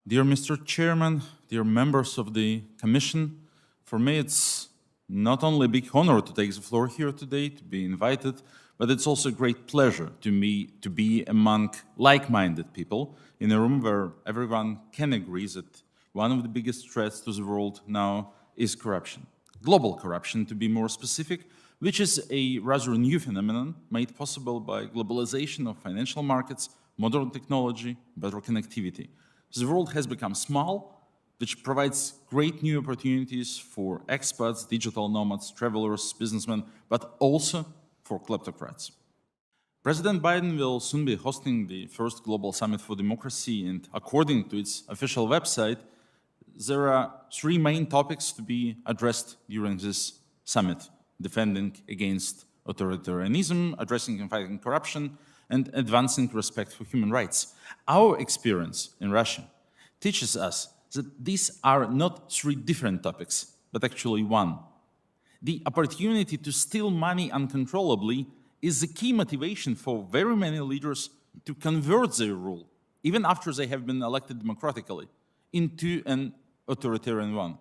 Dear Mr. Chairman, dear members of the Commission, for me it's not only a big honor to take the floor here today, to be invited, but it's also a great pleasure to me to be among like-minded people in a room where everyone can agree that one of the biggest threats to the world now is corruption. Global corruption, to be more specific, which is a rather new phenomenon made possible by globalization of financial markets, modern technology, better connectivity. The world has become small, which provides great new opportunities for expats, digital nomads, travelers, businessmen, but also for kleptocrats. President Biden will soon be hosting the first Global Summit for Democracy, and according to its official website, there are three main topics to be addressed during this summit: defending against authoritarianism, addressing and fighting corruption, and advancing respect for human rights. Our experience in Russia teaches us that these are not three different topics, but actually one. The opportunity to steal money uncontrollably is the key motivation for very many leaders to convert their rule, even after they have been elected democratically, into an authoritarian one.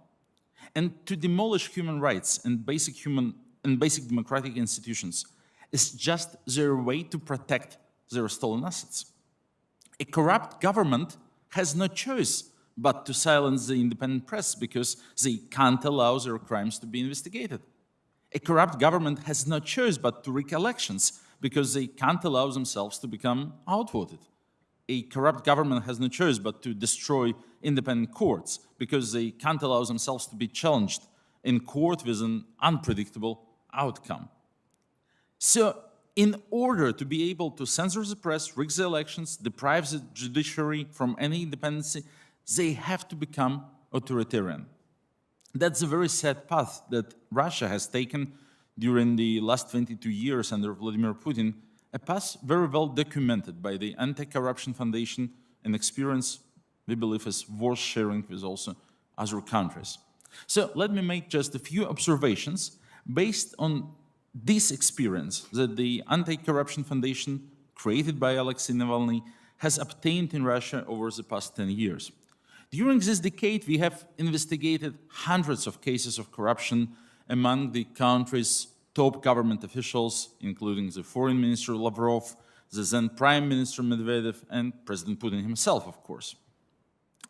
And to demolish human rights and basic democratic institutions is just their way to protect their stolen assets. A corrupt government has no choice but to silence the independent press because they can't allow their crimes to be investigated. A corrupt government has no choice but to rig elections because they can't allow themselves to become outvoted. A corrupt government has no choice but to destroy independent courts because they can't allow themselves to be challenged in court with an unpredictable outcome. So, in order to be able to censor the press, rig the elections, deprive the judiciary from any independence, they have to become authoritarian. That's a very sad path that Russia has taken during the last 22 years under Vladimir Putin, a path very well documented by the Anti-Corruption Foundation, an experience we believe is worth sharing with also other countries. So let me make just a few observations based on this experience that the Anti-Corruption Foundation, created by Alexei Navalny, has obtained in Russia over the past 10 years. During this decade, we have investigated hundreds of cases of corruption among the country's top government officials, including the Foreign Minister Lavrov, the then Prime Minister Medvedev, and President Putin himself, of course.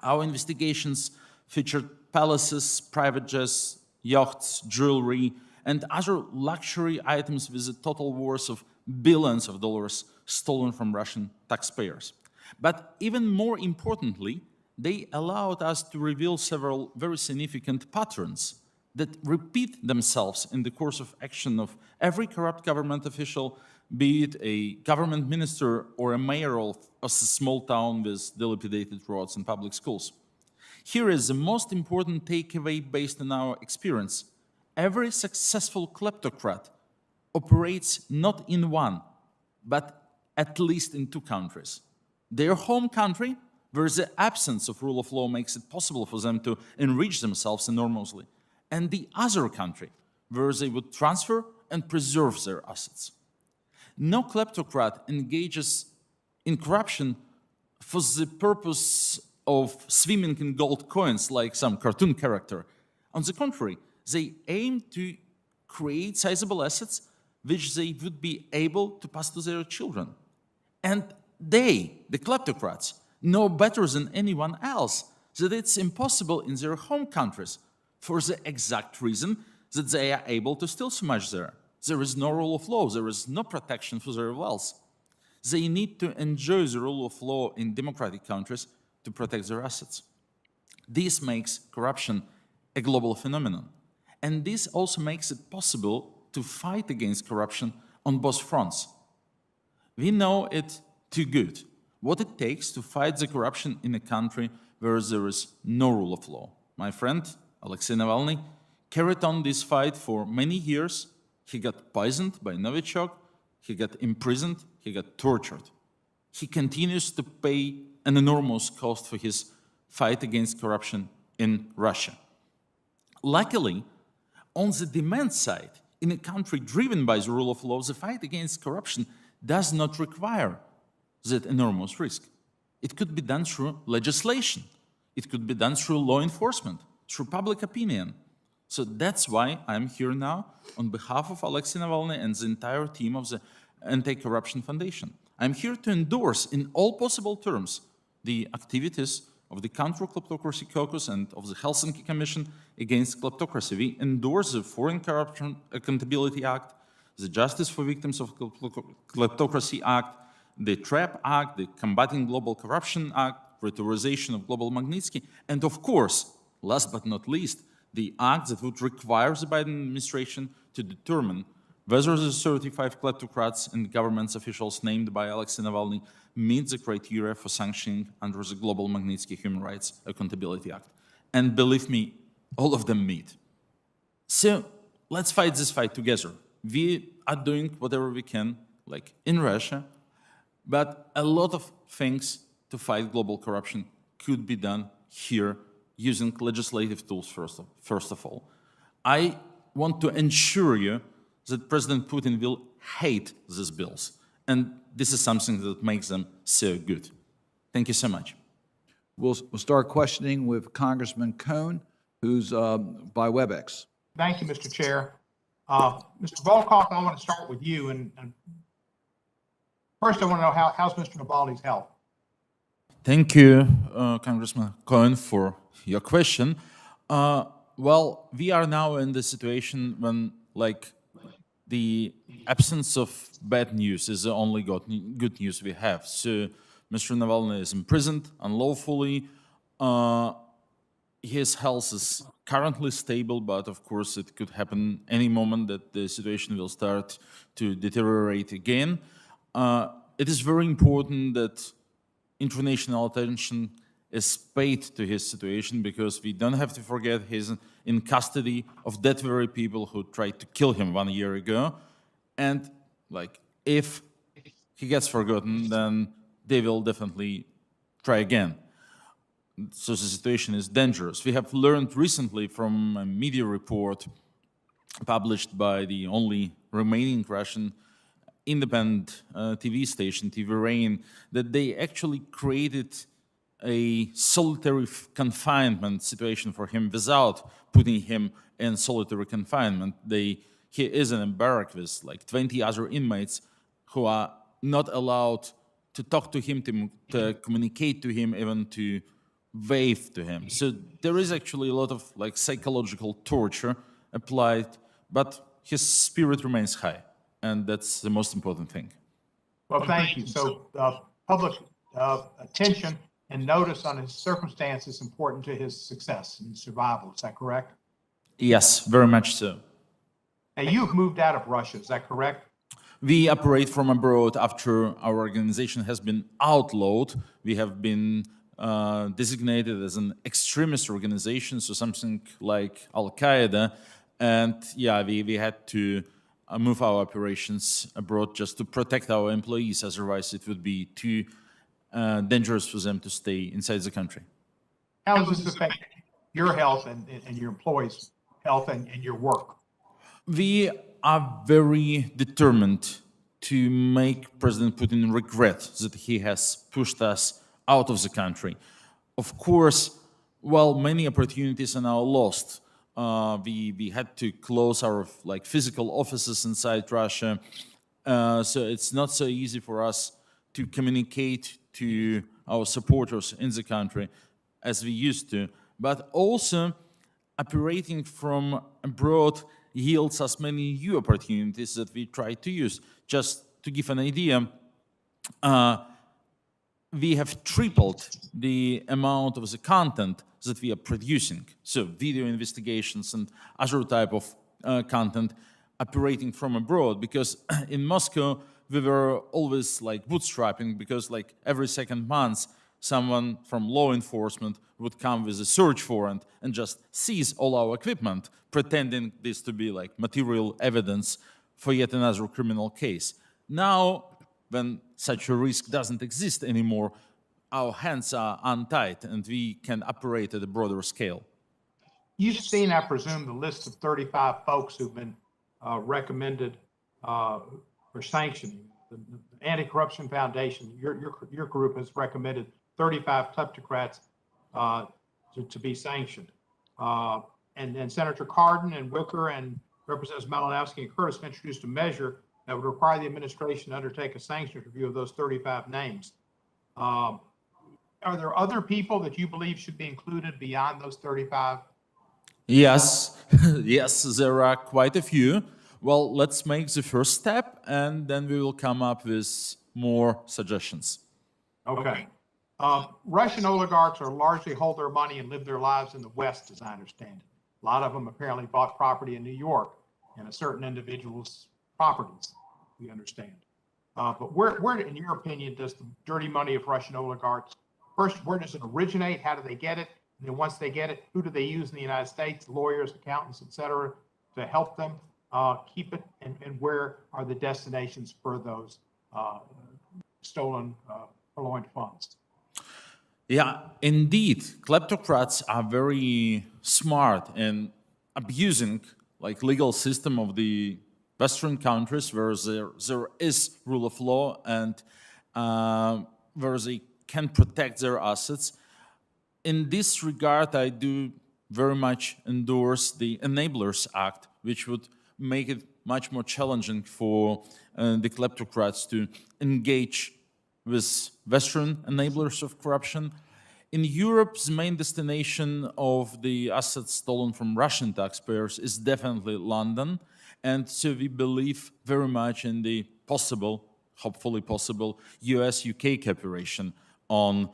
Our investigations featured palaces, private jets, yachts, jewelry, and other luxury items with a total worth of billions of dollars stolen from Russian taxpayers. But even more importantly, they allowed us to reveal several very significant patterns that repeat themselves in the course of action of every corrupt government official, be it a government minister or a mayor of a small town with dilapidated roads and public schools. Here is the most important takeaway based on our experience. Every successful kleptocrat operates not in one, but at least in two countries. Their home country, where the absence of rule of law makes it possible for them to enrich themselves enormously, and the other country, where they would transfer and preserve their assets. No kleptocrat engages in corruption for the purpose of swimming in gold coins like some cartoon character. On the contrary, they aim to create sizable assets which they would be able to pass to their children. And they, the kleptocrats, know better than anyone else that it's impossible in their home countries for the exact reason that they are able to steal so much there. There is no rule of law, there is no protection for their wealth. They need to enjoy the rule of law in democratic countries to protect their assets. This makes corruption a global phenomenon. And this also makes it possible to fight against corruption on both fronts. We know it too good, what it takes to fight the corruption in a country where there is no rule of law. My friend, Alexei Navalny, carried on this fight for many years. He got poisoned by Novichok, he got imprisoned, he got tortured. He continues to pay an enormous cost for his fight against corruption in Russia. Luckily, on the demand side, in a country driven by the rule of law, the fight against corruption does not require that enormous risk. It could be done through legislation. It could be done through law enforcement, through public opinion. So that's why I'm here now on behalf of Alexei Navalny and the entire team of the Anti-Corruption Foundation. I'm here to endorse in all possible terms the activities of the Counter-Kleptocracy Caucus and of the Helsinki Commission against Kleptocracy. We endorse the Foreign Corruption Accountability Act, the Justice for Victims of Kleptocracy Act, the TRAP Act, the Combating Global Corruption Act, Reauthorization of Global Magnitsky, and of course, last but not least, the act that would require the Biden administration to determine whether the 35 kleptocrats and government officials named by Alexei Navalny meet the criteria for sanctioning under the Global Magnitsky Human Rights Accountability Act. And believe me, all of them meet. So let's fight this fight together. We are doing whatever we can, like in Russia, but a lot of things to fight global corruption could be done here using legislative tools first of all. I want to ensure you that President Putin will hate these bills. And this is something that makes them so good. Thank you so much. We'll start questioning with Congressman Cohn, who's by WebEx. Thank you, Mr. Chair. Mr. Volkov, I want to start with you. And first, I want to know how's Mr. Navalny's health? Thank you, Congressman Cohen, for your question. Well, we are now in the situation when, like, the absence of bad news is the only good news we have. So Mr. Navalny is imprisoned unlawfully. His health is currently stable, but of course it could happen any moment that the situation will start to deteriorate again. It is very important that international attention is paid to his situation, because we don't have to forget he's in custody of that very people who tried to kill him 1 year ago. And like, if he gets forgotten, then they will definitely try again. So the situation is dangerous. We have learned recently from a media report published by the only remaining Russian independent TV station, TV Rain, that they actually created a solitary confinement situation for him without putting him in solitary confinement. He is in a barrack with like 20 other inmates who are not allowed to talk to him, to communicate to him, even to wave to him. So there is actually a lot of like psychological torture applied, but his spirit remains high. And that's the most important thing. Well, thank you. So public attention and notice on his circumstances is important to his success and survival. Is that correct? Yes, very much so. Now, you've moved out of Russia. Is that correct? We operate from abroad after our organization has been outlawed. We have been designated as an extremist organization, so something like Al-Qaeda. And yeah, we had to move our operations abroad just to protect our employees. Otherwise, it would be too dangerous for them to stay inside the country. How does this affect your health and your employees' health and your work? We are very determined to make President Putin regret that he has pushed us out of the country. Of course, while many opportunities are now lost, we had to close our like physical offices inside Russia, so it's not so easy for us to communicate to our supporters in the country as we used to. But also, operating from abroad yields us many new opportunities that we try to use. Just to give an idea, we have tripled the amount of the content that we are producing. So video investigations and other type of content operating from abroad, because in Moscow, we were always like bootstrapping, because like every second month, someone from law enforcement would come with a search warrant and just seize all our equipment, pretending this to be like material evidence for yet another criminal case. Now, when such a risk doesn't exist anymore, our hands are untied and we can operate at a broader scale. You've seen, I presume, the list of 35 folks who've been recommended for sanctioning. The Anti-Corruption Foundation, your group has recommended 35 kleptocrats to be sanctioned. And then Senator Cardin and Wicker and Representatives Malinowski and Curtis introduced a measure that would require the administration to undertake a sanctions review of those 35 names. Are there other people that you believe should be included beyond those 35? Yes, yes, there are quite a few. Well, let's make the first step, and then we will come up with more suggestions. Okay. Russian oligarchs are largely hold their money and live their lives in the West, as I understand it. A lot of them apparently bought property in New York and a certain individual's properties, we understand. But where, in your opinion, does the dirty money of Russian oligarchs, first, where does it originate? How do they get it? And then once they get it, who do they use in the United States? Lawyers, accountants, et cetera, to help them keep it? And where are the destinations for those stolen, purloined funds? Yeah, indeed, kleptocrats are very smart in abusing legal system of the Western countries where there is rule of law and where they can protect their assets. In this regard, I do very much endorse the Enablers Act, which would make it much more challenging for the kleptocrats to engage with Western enablers of corruption. In Europe, the main destination of the assets stolen from Russian taxpayers is definitely London. And so we believe very much in the possible, hopefully possible, US-UK cooperation on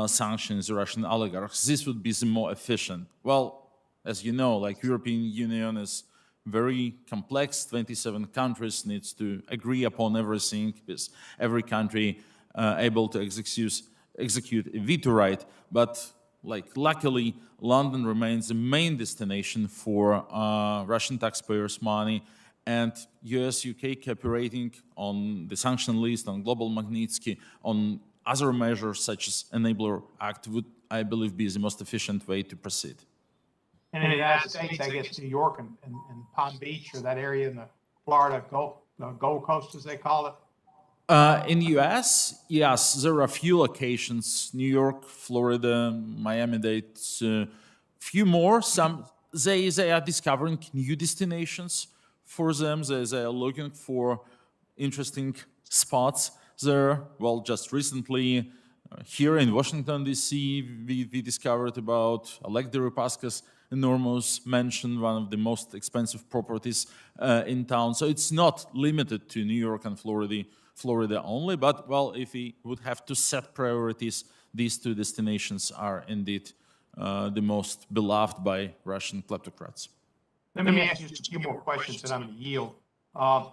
sanctions the Russian oligarchs. This would be the more efficient. Well, as you know, European Union is very complex. 27 countries needs to agree upon everything, with every country able to execute a veto right. But luckily, London remains the main destination for Russian taxpayers' money, and US-UK cooperating on the sanction list, on global Magnitsky, on other measures such as Enabler Act would, I believe, be the most efficient way to proceed. And in the United States, I guess New York and Palm Beach, or that area in the Florida Gold Coast, as they call it. In the US, yes, there are a few locations, New York, Florida, Miami-Dade, few more. Some they are discovering new destinations for them. They are looking for interesting spots there. Well, just recently here in Washington, D.C., we discovered about Oleg Deripaska's enormous mansion, one of the most expensive properties in town. So it's not limited to New York and Florida only, but, well, if we would have to set priorities, these two destinations are indeed the most beloved by Russian kleptocrats. Let me ask you just a few more questions that I'm going to yield.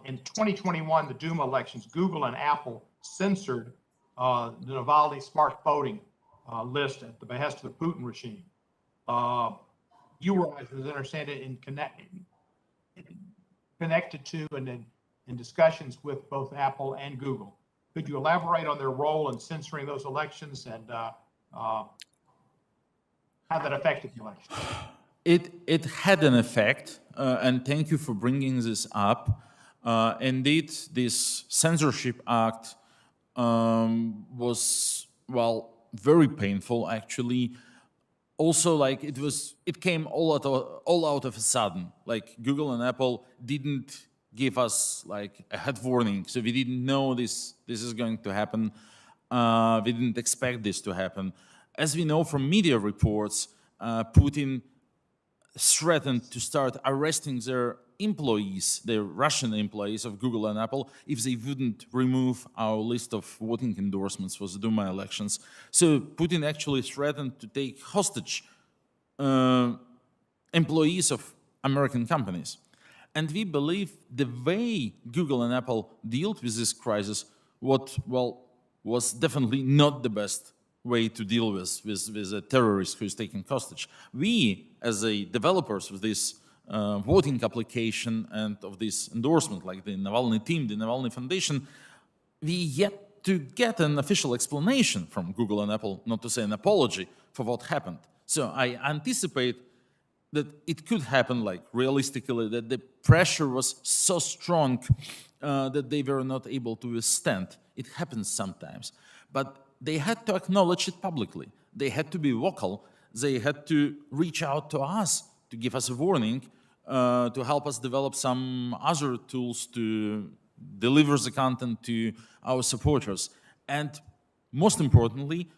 In 2021, the Duma elections, Google and Apple censored the Navalny smart voting list at the behest of the Putin regime. You were, as I understand it, connected to and in discussions with both Apple and Google. Could you elaborate on their role in censoring those elections and how that affected the election? It had an effect, and thank you for bringing this up. Indeed, this censorship act was, well, very painful, actually. Also, it came all out of a sudden. Google and Apple didn't give us a head warning, so we didn't know this is going to happen. We didn't expect this to happen. As we know from media reports, Putin threatened to start arresting their employees, their Russian employees of Google and Apple, if they wouldn't remove our list of voting endorsements for the Duma elections. So Putin actually threatened to take hostage employees of American companies. And we believe the way Google and Apple dealt with this crisis was definitely not the best way to deal with a terrorist who is taking hostage. We, as developers of this voting application and of this endorsement, like the Navalny team, the Navalny Foundation, we yet to get an official explanation from Google and Apple, not to say an apology for what happened. So I anticipate that it could happen, realistically, that the pressure was so strong that they were not able to withstand. It happens sometimes. But they had to acknowledge it publicly. They had to be vocal. they had to reach out to us to give us a warning, to help us develop some other tools to deliver the content to our supporters. And most importantly,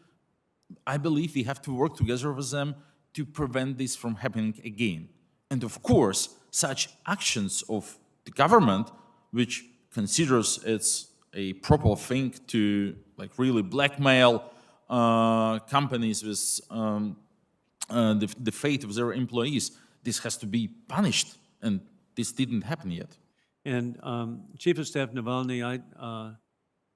I believe we have to work together with them to prevent this from happening again. And of course, such actions of the government, which considers it's a proper thing to like really blackmail companies with the fate of their employees, this has to be punished, and this didn't happen yet. And Chief of Staff Navalny,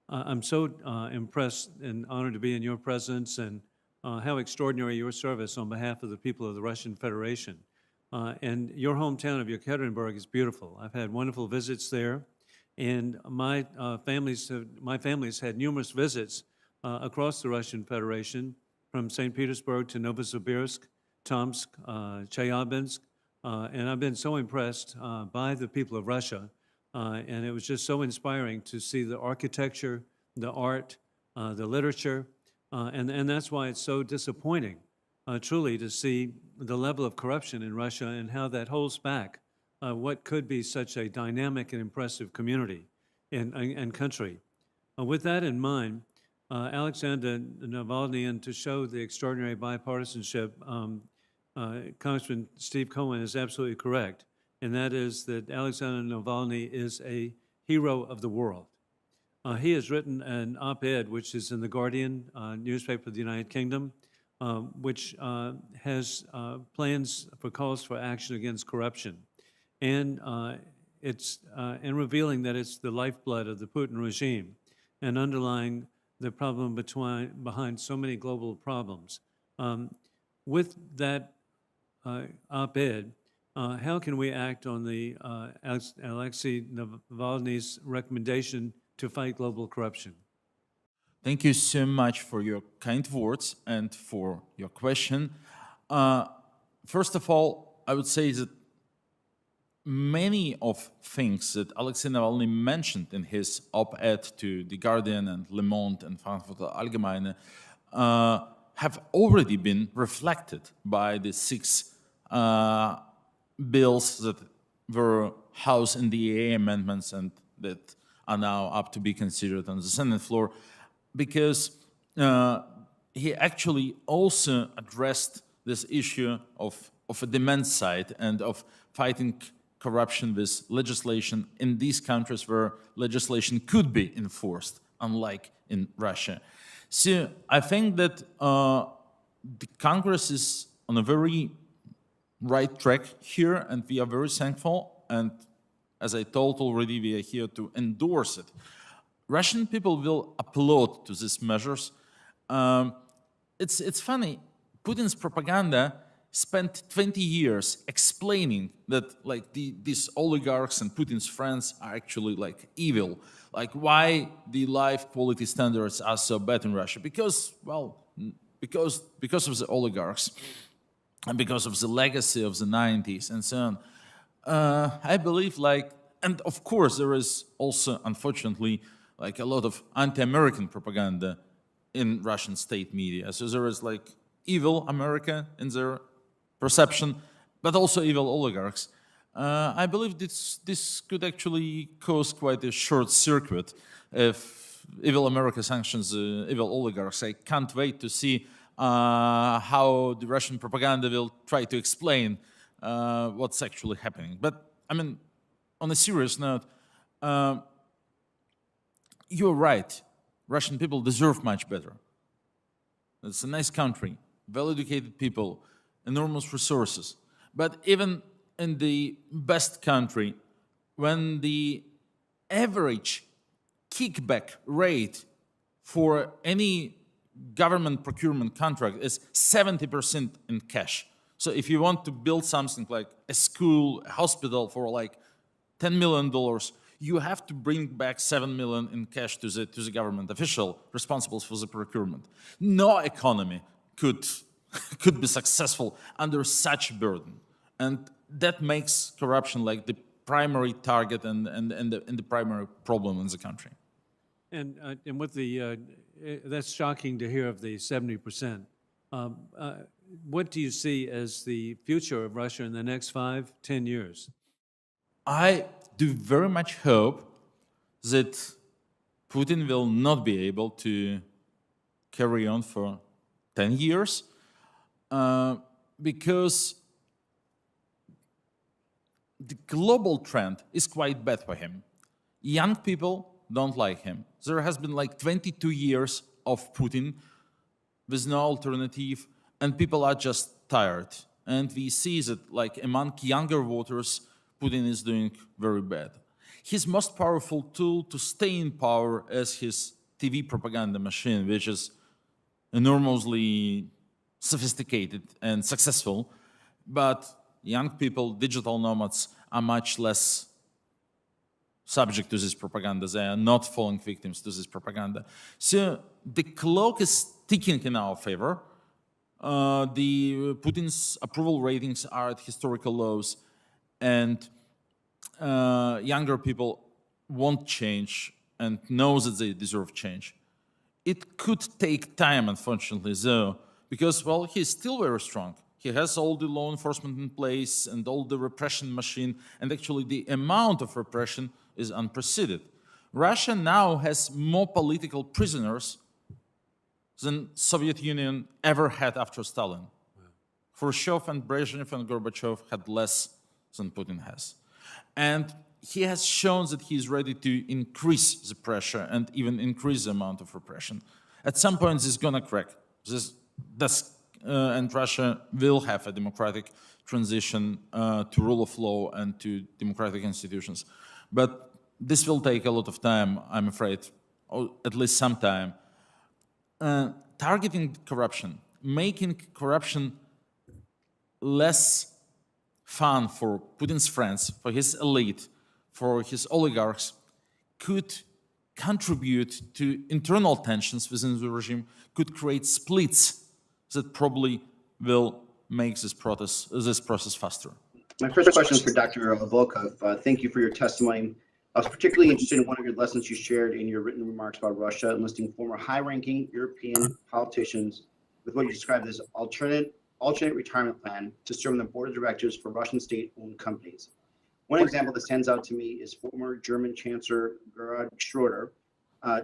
I'm so impressed and honored to be in your presence, and how extraordinary your service on behalf of the people of the Russian Federation. And your hometown of Yekaterinburg is beautiful. I've had wonderful visits there, and my family's had numerous visits across the Russian Federation, from St. Petersburg to Novosibirsk, Tomsk, Chelyabinsk, and I've been so impressed by the people of Russia, and it was just so inspiring to see the architecture, the art, the literature, and that's why it's so disappointing, truly, to see the level of corruption in Russia and how that holds back what could be such a dynamic and impressive community and country. With that in mind, Alexander Navalny, and to show the extraordinary bipartisanship, Congressman Steve Cohen is absolutely correct, and that is that Alexander Navalny is a hero of the world. He has written an op-ed, which is in the Guardian newspaper of the United Kingdom, which has plans for calls for action against corruption. And it's in revealing that it's the lifeblood of the Putin regime and underlying the problem behind so many global problems. With that op-ed, how can we act on the Alexei Navalny's recommendation to fight global corruption? Thank you so much for your kind words and for your question. First of all, I would say that many of things that Alexei Navalny mentioned in his op-ed to The Guardian and Le Monde and Frankfurter Allgemeine have already been reflected by the 6 bills that were House NDAA amendments and that are now up to be considered on the Senate floor, because he actually also addressed this issue of a demand side and of fighting corruption with legislation in these countries where legislation could be enforced, unlike in Russia. So I think that the Congress is on a very right track here, and we are very thankful. And as I told already, we are here to endorse it. Russian people will applaud to these measures. It's funny, Putin's propaganda spent 20 years explaining that like these oligarchs and Putin's friends are actually like evil, like why the life quality standards are so bad in Russia, because, well, because of the oligarchs and because of the legacy of the 90s and so on. I believe and of course there is also, unfortunately, like a lot of anti-American propaganda in Russian state media. So there is like evil America in their perception, but also evil oligarchs. I believe this could actually cause quite a short circuit if evil America sanctions evil oligarchs. I can't wait to see how the Russian propaganda will try to explain what's actually happening. But I mean, on a serious note, you're right. Russian people deserve much better. It's a nice country, well-educated people, enormous resources. But even in the best country, when the average kickback rate for any government procurement contract is 70% in cash. So if you want to build something like a school, a hospital for like $10 million, you have to bring back $7 million in cash to the government official responsible for the procurement. No economy could be successful under such burden, and that makes corruption like the primary target and the primary problem in the country. And with the that's shocking to hear of the 70%. What do you see as the future of Russia in the next 5, 10 years? I do very much hope that Putin will not be able to carry on for 10 years because the global trend is quite bad for him. Young people don't like him. There has been like 22 years of Putin with no alternative, and people are just tired. And we see that like among younger voters, Putin is doing very bad. His most powerful tool to stay in power is his TV propaganda machine, which is enormously sophisticated and successful. But young people, digital nomads, are much less subject to this propaganda. They are not falling victims to this propaganda. So the clock is ticking in our favor. The Putin's approval ratings are at historical lows, and younger people want change and know that they deserve change. It could take time, unfortunately, though, because, well, he's still very strong. He has all the law enforcement in place and all the repression machine, and actually the amount of repression is unprecedented. Russia now has more political prisoners than Soviet Union ever had after Stalin. Khrushchev and Brezhnev and Gorbachev had less than Putin has. And he has shown that he is ready to increase the pressure and even increase the amount of repression. At some point, this is going to crack. And Russia will have a democratic transition to rule of law and to democratic institutions. But this will take a lot of time, I'm afraid, or at least some time. Targeting corruption, making corruption less fun for Putin's friends, for his elite, for his oligarchs, could contribute to internal tensions within the regime, could create splits that probably will make this process faster. My first question is for Dr. Volkov. Thank you for your testimony. I was particularly interested in one of your lessons you shared in your written remarks about Russia, enlisting former high-ranking European politicians with what you described as alternate retirement plan to serve on the board of directors for Russian state-owned companies. One example that stands out to me is former German Chancellor Gerhard Schroeder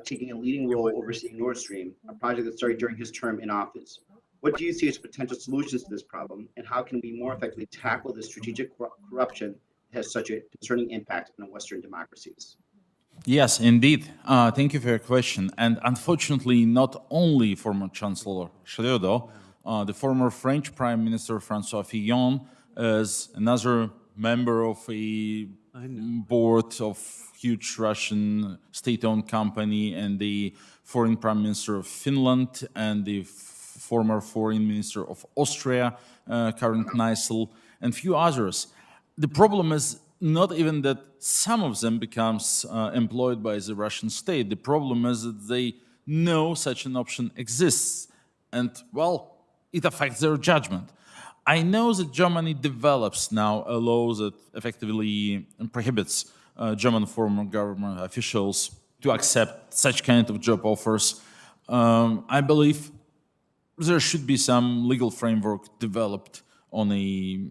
taking a leading role overseeing Nord Stream, a project that started during his term in office. What do you see as potential solutions to this problem, and how can we more effectively tackle this strategic corruption that has such a concerning impact on Western democracies? Yes, indeed. Thank you for your question. And unfortunately, not only former Chancellor Schroeder, the former French Prime Minister François Fillon is another member of a board of huge Russian state-owned company, and the foreign Prime Minister of Finland, and the former foreign minister of Austria, Karin Kneißl, and few others. The problem is not even that some of them becomes employed by the Russian state. The problem is that they know such an option exists, and, well, it affects their judgment. I know that Germany develops now a law that effectively prohibits German former government officials to accept such kind of job offers. I believe there should be some legal framework developed on a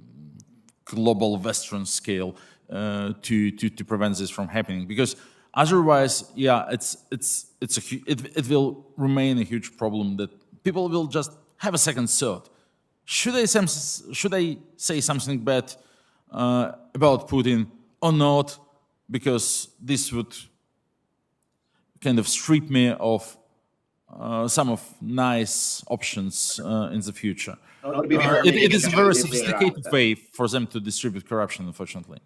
global Western scale to prevent this from happening. Because otherwise, yeah, it will remain a huge problem that people will just have a second thought. Should I say something bad about Putin or not? Because this would kind of strip me of some of nice options in the future. It is a very sophisticated way for them to distribute corruption, unfortunately.